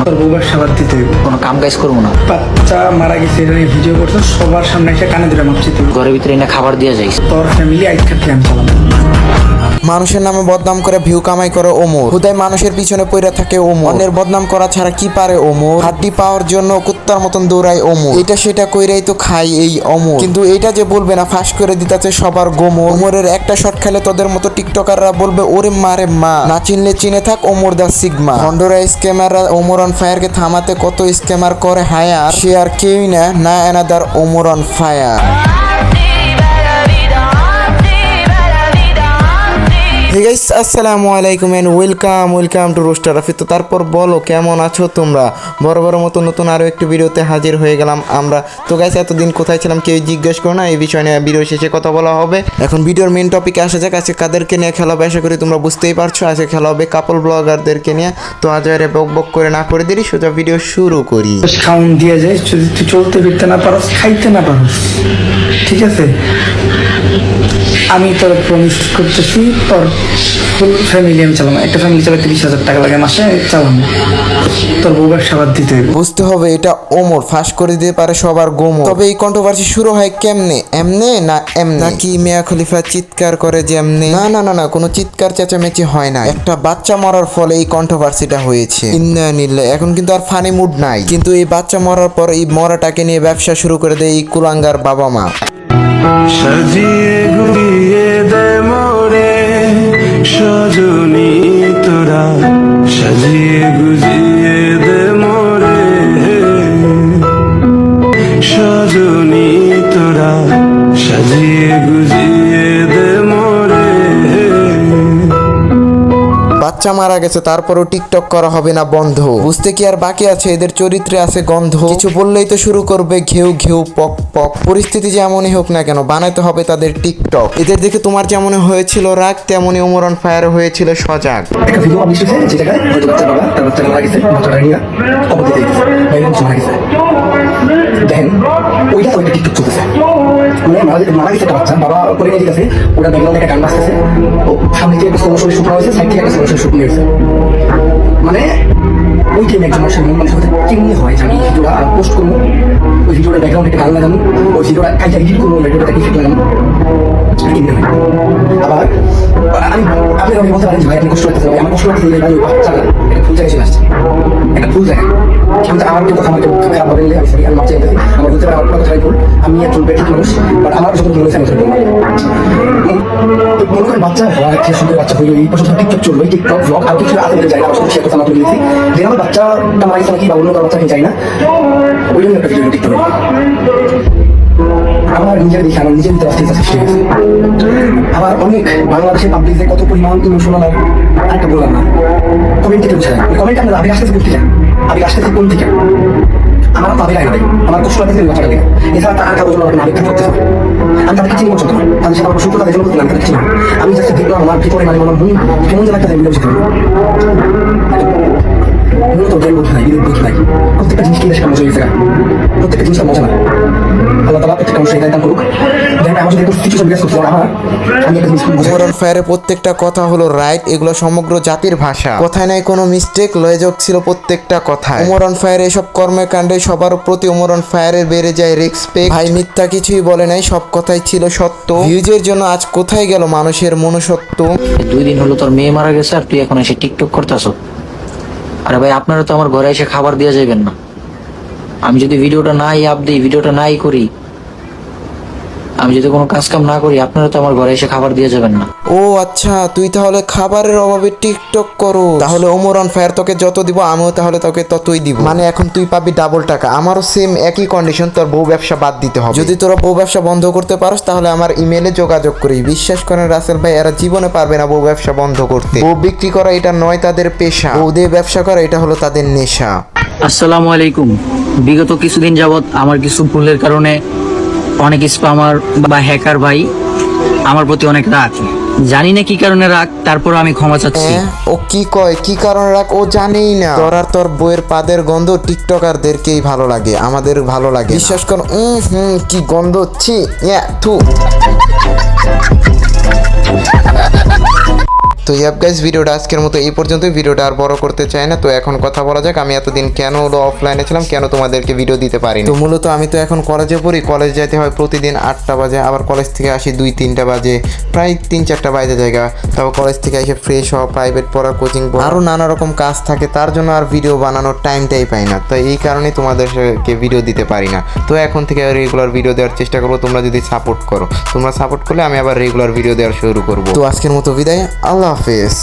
তোর বউবার সাবাদ দিতে হইব। কোনো কাম কাজ করবো না। বাচ্চা মারা গেছে এটা নিয়ে ভিডিও করছো, সবার সামনে এসে কানে ধরে মাপছি তুই। ঘরের ভিতরে এনে খাবার দিয়ে যাইস। তোর ফ্যামিলি আইকার ক্যাম্প চালাবো। মানুষের নামে বদনাম করে ভিউ কামাই করে ওমর, হুদায় মানুষের পিছনে পড়ে থাকে ওমর। অন্যের বদনাম করা ছাড়া কি পারে ওমর? হাড্ডি পাওয়ার জন্য কুত্তার মতন দৌড়ায় ওমর। এটা সেটা কইরাই তো খাই এই অমর, কিন্তু এটা যে বলবে না ফাঁস করে দিতেছে সবার গোমর। ওমরের একটা শট খেলে তোদের মতো টিকটকাররা বলবে ওরে মারে মা। না চিনলে চিনে থাক ওমর দা সিগমা। হন্ডোরা স্ক্যামাররা ওমর অন ফায়ারকে থামাতে কত স্ক্যামার করে হায়ার, সে আর কেউই না another Omar on fire. Hey guys, আসসালামু আলাইকুম and welcome to roaster Rafi. তো তারপর বলো কেমন আছো তোমরা? বড় মতো নতুন আরও একটু ভিডিওতে হাজির হয়ে গেলাম আমরা। তো গাইস, এতদিন কোথায় ছিলাম কেউ জিজ্ঞেস করো না, এই বিষয় নিয়ে ভিডিও শেষে কথা বলা হবে। এখন ভিডিওর মেন টপিকে আসা যাক। আজকে কাদেরকে নিয়ে খেলা হবে আশা করি তোমরা বুঝতেই পারছো। আজকে খেলা হবে কাপল ব্লগারদেরকে নিয়ে। তো আজ আর বক করে না করে দেরি, সোজা ভিডিও শুরু করি। খাউন দিয়ে যায়, যদি তুই চলতে ফিরতে না পারস, খাইতে না পারস, ঠিক আছে? আমি তোর প্রমিস করতেছি, তোর ফুল ফ্যামিলি আমি চালাবো। একটা ফ্যামিলি চালাতে 20,000 টাকা লাগে মাসে, চালাবো। তোর বউবার সাবাদ দিতে হইব। বুঝতে হবে এটা ওমর ফাঁস করে দিতে পারে সবার গোমর। তবে এই কন্ট্রোভার্সি শুরু হয় কেমনে? এমনে না এমনে? নাকি মিয়া খলিফা চিৎকার করে যে এমনে? না, কোনো চিৎকার চেঁচামেচি হয় না। একটা বাচ্চা মরার ফলে এই কন্ট্রোভার্সিটা হয়েছে। ইন্নালিল্লাহ। এখন কিন্তু আর ফানি মুড নাই, কিন্তু এই বাচ্চা মরার পর এই মরাটাকে নিয়ে ব্যবসা শুরু করে দেয় এই কুলাঙ্গার বাবা মা। সাজিয়ে গুলিয়ে দে মোরে সজনী তোরা, সাজিয়ে গুজিয়ে দে মোরে সজনী তোরা, সাজিয়ে গুজিয়ে দে মোরে। বাচ্চা মারা গেছে তারপরও টিকটক করা হবে না বন্ধ। বুঝতে কি আর বাকি আছে? এদের চরিত্রে আছে গন্ধ। কিছু বললেই তো শুরু করবে ঘেউ পক পক। পরিস্থিতি যেমনই হোক না কেন বানাতে হবে তাদের টিকটক। এদের দেখে তোমার যেমন হয়েছিল রাগ, তেমনই ওমর অন ফায়ার হয়েছিল সজাগ। একটা ভিডিও পাবলিশ হয়েছে যে জায়গায় হয়তো বাচ্চার বাবা তার বাচ্চাকে মারা গেছে, বাচ্চাটা নিয়ে কবর দিতে গেছে, ভাই মারা গেছে। দেখেন ওইটা তো একটা টিকটক চলতেছে, মানে মারা গেছে একটা বাচ্চা, বাবা করে নিয়ে গেছে, ওটা ব্যাকগ্রাউন্ডে একটা গান বাজতেছে, ও সামনে থেকে একটা সরাসরি শুকনো হয়েছে, সাইড থেকে একটা সরাসরি শুকনো হয়েছে। মানে ওই টাইমে একজন মানুষের মন মানুষের সাথে কেমনি হয় জানি, ভিডিওটা পোস্ট করবো, ওই ভিডিওটা ব্যাকগ্রাউন্ডে একটা গান লাগানো, ওই ভিডিওটা কাজে এডিট করবো, ভিডিওটা ইফেক্ট লাগানো, কেমনি হয়। আবার আপনি বলতে পারেন যে ভাই আপনি কষ্ট করতেছেন, আমার কষ্ট করতেছে ভাই, ওই বাচ্চাটা একটা ভুল জায়গায় চলে আসছে, একটা ভুল জায়গায়। কিন্তু আমার কেউ কথা আমার কেউ খারাপ ভাবে নিলে আমি সরি, আমি মাপ চাইতে আমার বলতে পারে আমার কোনো কথাই ভুল, আমি একজন বেঠিক মানুষ, বাট আমার যখন ভুল হয়েছে আমি সরি। মনে করেন বাচ্চা হওয়া একটা সুন্দর বাচ্চা হইলো, এই পর্যন্ত টিকটক চললো, এই টিকটক ব্লগ আর কিছু আগে যাই না, আমার সাথে সে কথা আমার তুলে দিয়েছি যে আমার বাচ্চাটা মারা গেছে নাকি বা অন্য কারো বাচ্চা আমি যাই না, ওই জন্য একটা ভিডিও টিকটক। আমার নিজের দেখে আমার নিজের ভিতরে অস্থিরতা সৃষ্টি হয়েছে। আবার অনেক বাংলাদেশের পাবলিক কত পরিমাণ ইমোশনাল, আর একটা বললাম না কমেন্ট থেকে বুঝা যায়, কমেন্ট আপনার আবেগ আসতেছে কোন থেকে, আবেগ আসতেছে কোন থেকে? আমার তো আবেগ আয় না ভাই, আমার কষ্ট লাগতেছে বাচ্চাটা দেখে, এছাড়া তার কারোর জন্য আমার আবেগটা করতে হবে। আমি তাদেরকে চিনি পর্যন্ত না, তাদের সাথে আমার সুন্দর তাদের জন্য করতে আমি চিনি। আমি জাস্ট দেখলাম আমার ভিতরে মানে আমার মন কেমন যেন একটা ভিডিও বুঝতে পারবো। মূলত জ্ঞান বুদ্ধি নাই, বিবেক বুদ্ধি নাই, প্রত্যেকটা জিনিসকে বেশ মজা হয়েছে, প্রত্যেকটা জিনিসটা মজা না। আল্লাহ তাআলা প্রত্যেকটা মানুষের হৃদয় দান করুক। দেখেন আমার যদি একটু সিচুয়েশন বিরাজ করতে আমি একটা জিনিস বুঝতে ওমর অন ফায়ারের প্রত্যেকটা কথা হলো রাইট, এগুলো সমগ্র জাতির ভাষা, কথায় নাই কোনো মিস্টেক, লয়যোগ ছিল প্রত্যেকটা কথায়। ওমর অন ফায়ার এসব কর্মকাণ্ডে সবার প্রতি ওমর অন ফায়ারের বেড়ে যায় রেসপেক্ট। ভাই মিথ্যা কিছুই বলে নাই, সব কথাই ছিল সত্য। ভিউজের জন্য আজ কোথায় গেল মানুষের মনুষ্যত্ব? 2 দিন হলো তোর মেয়ে মারা গেছে আর তুই এখন এসে টিকটক করতেছো। আরে ভাই আপনারা তো আমার ঘরে এসে খাবার দিয়ে যাবেন না। আমি যদি ভিডিওটা নাই আপ দিই, ভিডিওটা নাই করি, আমি যদি কোনো কাজ কাম না করি, আপনারা তো আমার ঘরে এসে খাবার দিয়ে যাবেন না। ও আচ্ছা, তুই তাহলে খাবারের অভাবে টিকটক করো? তাহলে ওমর অন ফায়ার তোকে যত দিব আমিও তাহলে তোকে ততই দিব, মানে এখন তুই পাবি ডাবল টাকা। আমারও সেম একই কন্ডিশন, তোর বউ ব্যবসা বাদ দিতে হবে। যদি তোরা বউ ব্যবসা বন্ধ করতে পারস তাহলে আমার ইমেলে যোগাযোগ করিস। বিশ্বাস করেন রাসেল ভাই, এরা জীবনে পারবে না বউ ব্যবসা বন্ধ করতে। বউ বিক্রি করা এটা নয় তাদের পেশা, বউ দিয়ে ব্যবসা করা এটা হলো তাদের নেশা। আসসালামু আলাইকুম। বিগত কিছুদিন যাবত আমার কিছু ভুলের কারণে অনেক স্প্যামার বা হ্যাকার ভাই আমার প্রতি অনেক রাগ, জানি না কি কারণে রাগ, তারপর আমি ক্ষমা চাচ্ছি। ও কি কয়, কি কারণ রাখ ও জানেই না। তোর আর তোর বইয়ের পাদের গন্ধ টিকটকারদেরকেই ভালো লাগে, আমাদের ভালো লাগে। বিশ্বাস কর, কি গন্ধ, ছি থু। তো তো ইয়াপ গাইস, ভিডিওটা আজকের মতো এই পর্যন্তই। ভিডিওটা আর বড় করতে চাই না। তো এখন কথা বলা যাক আমি এতদিন কেন হলো অফলাইনে ছিলাম, কেন তোমাদেরকে ভিডিও দিতে পারিনি। তো মূলত আমি তো এখন কলেজে পড়ি, কলেজ যেতে হয় প্রতিদিন 8টা বাজে, আবার কলেজ থেকে আসি 2-3টা বাজে, প্রায় 3-4টা বাজে জায়গা। তারপর কলেজ থেকে এসে ফ্রেশ হওয়া, প্রাইভেট পড়া, কোচিং পড়া, আরও নানা রকম কাজ থাকে, তার জন্য আর ভিডিও বানানোর টাইমটাই পাই না। তো এই কারণেই তোমাদেরকে ভিডিও দিতে পারি না। তো এখন থেকে রেগুলার ভিডিও দেওয়ার চেষ্টা করবো, তোমরা যদি সাপোর্ট করো। তোমরা সাপোর্ট করলে আমি আবার রেগুলার ভিডিও দেওয়ার শুরু করবো। তো আজকের মতো বিদায়, আল্লাহ হাফেজ।